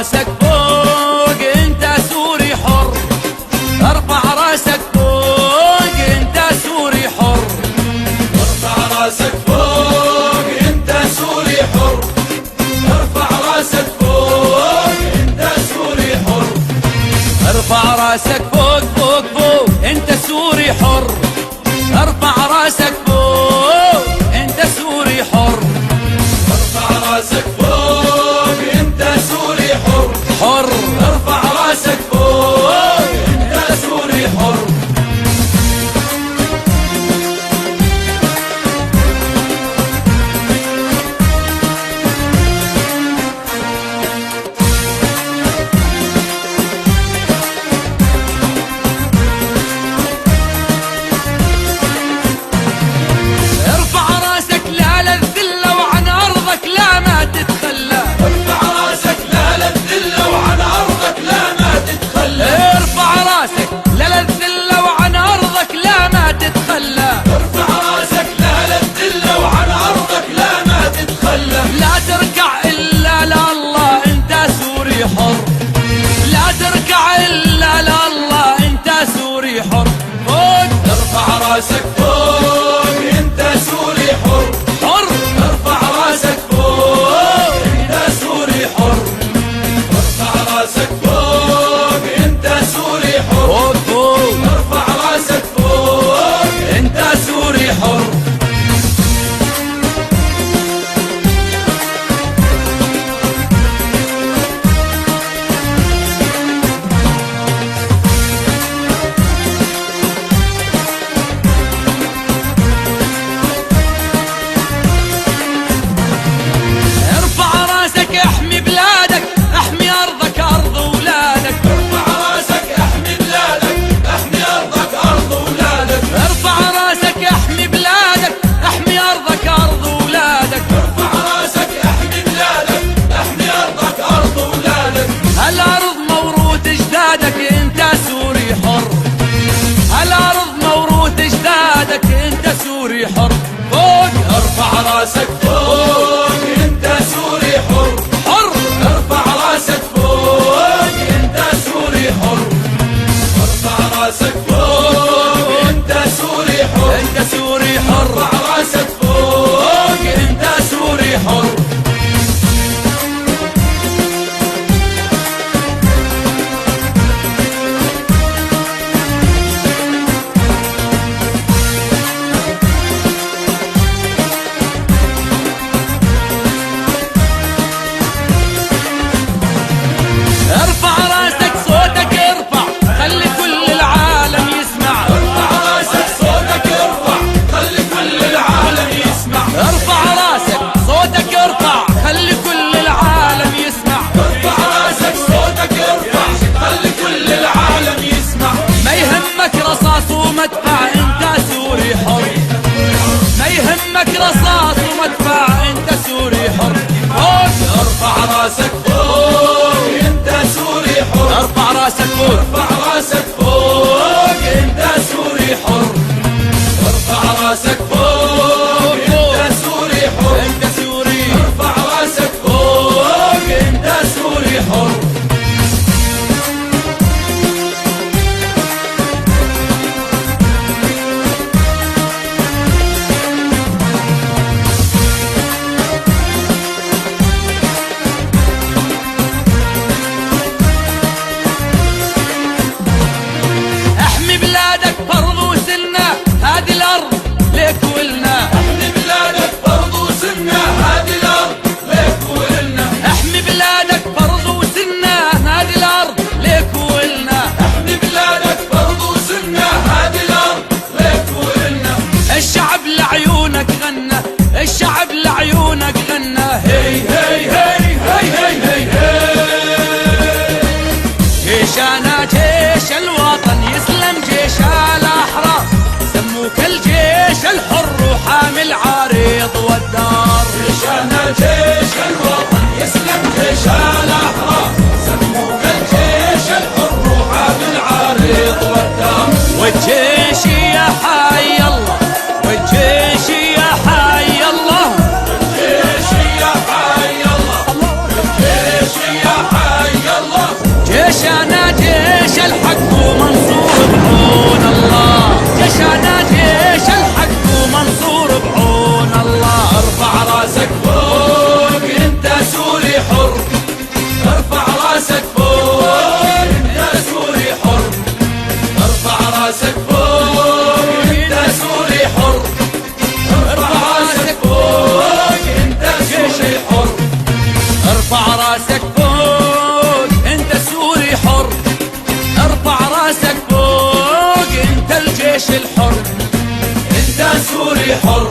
راسك فوق انت سوري حر، ارفع راسك فوق انت سوري حر، ارفع راسك فوق انت سوري حر، ارفع راسك فوق انت سوري حر، ارفع راسك فوق فوق فوق انت سوري حر، ارفع راسك فوق انت سوري حر، ارفع راسك فوق انت سوري حر، حر ارفع راسك فوق انت سوري حر. ارفع راسك لا للذلة وعن ارضك لا ما تتخلى، ارفع راسك لا للذلة وعن ارضك لا ما تتخلى، ارفع راسك لا للذلة وعن ارضك لا ما تتخلى، ارفع راسك لا للذلة وعن ارضك لا ما تتخلى، لا تركع الا لله انت سوري حر، لا تركع الا لله انت سوري حر، فوق ارفع راسك فوق انت سوري حر، حر ارفع راسك فوق انت سوري حر، ارفع راسك فوق انت سوري حر، فوق فوق ارفع راسك فوق انت سوري حر. ارفع راسك احمي بلادك، احمي ارضك ارض اولادك، ارفع راسك احمي بلادك، احمي ارضك ارض اولادك، ارفع راسك احمي بلادك، احمي ارضك ارض اولادك، ارفع راسك احمي بلادك، احمي ارضك ارض اولادك، هالارض موروث اجدادك انت سوري حر، هالارض موروث اجدادك انت سوري حر، فوق ارفع راسك فوق انت سوري حر، حر ارفع راسك فوق انت سوري حر، ارفع راسك فوق انت سوري حر، انت سوري حر، ارفع راسك فوق انت سوري حر. ارفع راسك صوتك ارفع خلي كل العالم يسمع، ارفع راسك صوتك ارفع خلي كل العالم يسمع، ارفع راسك صوتك ارفع خلي كل العالم يسمع، ارفع راسك صوتك ارفع خلي كل العالم يسمع، ما يهمك رصاص ومدفع انت سوري حر، ما يهمك رصاص ومدفع انت سوري حر، فوق ارفع راسك فوق انت سوري حر، ارفع راسك فوق، ارفع راسك فوق انت سوري حر، ارفع راسك فوق انت سوري حر، انت سوري ارفع راسك فوق انت سوري حر. احمي بلادك فرض وسنة هذه الارض ليك ولنا، احمي بلادك فرض وسنة هذه الارض ليك ولنا، احمي بلادك فرض وسنة هذه الارض ليك ولنا، احمي بلادك فرض وسنة هذه الارض ليك ولنا، الشعب لعيونك غنى، الشعب لعيونك غنى، هي هي هي هي هي هي هي جيشنا جيش الوطن يسلم جيش الاحرار، سموك الجيش الحر وحامل عريض والدار، جيشنا جيش الوطن يسلم جيش الاحرار، سموك الجيش الحر وحامل عريض والدار، والجيش يا حي الله، والجيش يا حي الله، الجيش يا حي الله، الجيش يا حي راسك فوق انت سوري حر، ارفع راسك فوق انت سوري حر، ارفع راسك فوق انت سوري حر، ارفع راسك فوق انت الجيش الحر، انت سوري حر.